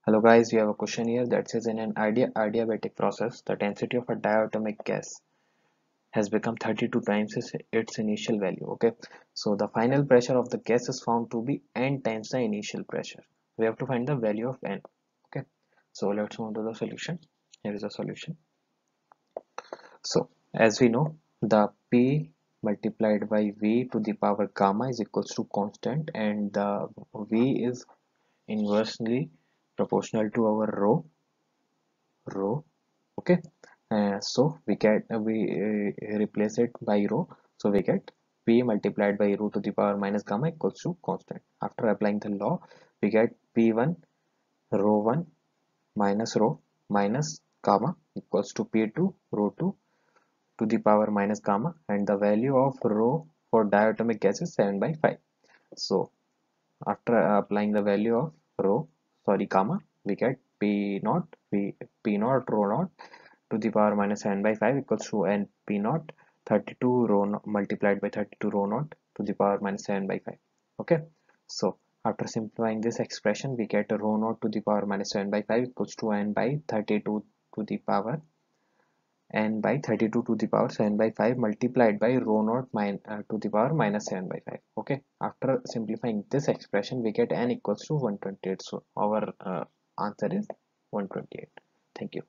Hello guys, we have a question here that says in an adiabatic process, the density of a diatomic gas has become 32 times its initial value. Okay, so the final pressure of the gas is found to be n times the initial pressure. We have to find the value of n. Okay, so let's move to the solution. Here is a solution. So as we know, the P multiplied by V to the power gamma is equals to constant, and the V is inversely proportional to our rho. Okay, so we replace it by rho, so we get P multiplied by rho to the power minus gamma equals to constant. After applying the law, we get P1 rho 1 minus rho minus gamma equals to P2 rho 2 to the power minus gamma, and the value of rho for diatomic gas is 7 by 5. So after applying the value of gamma, we get P naught rho naught to the power minus 7 by 5 equals to n P naught 32 rho multiplied by 32 rho naught to the power minus 7 by 5. Okay, so after simplifying this expression, we get a rho naught to the power minus 7 by 5 equals to n by 32 to the power 7 by 5 multiplied by rho naught to the power minus 7 by 5. Okay, after simplifying this expression, we get n equals to 128. So our answer is 128. Thank you.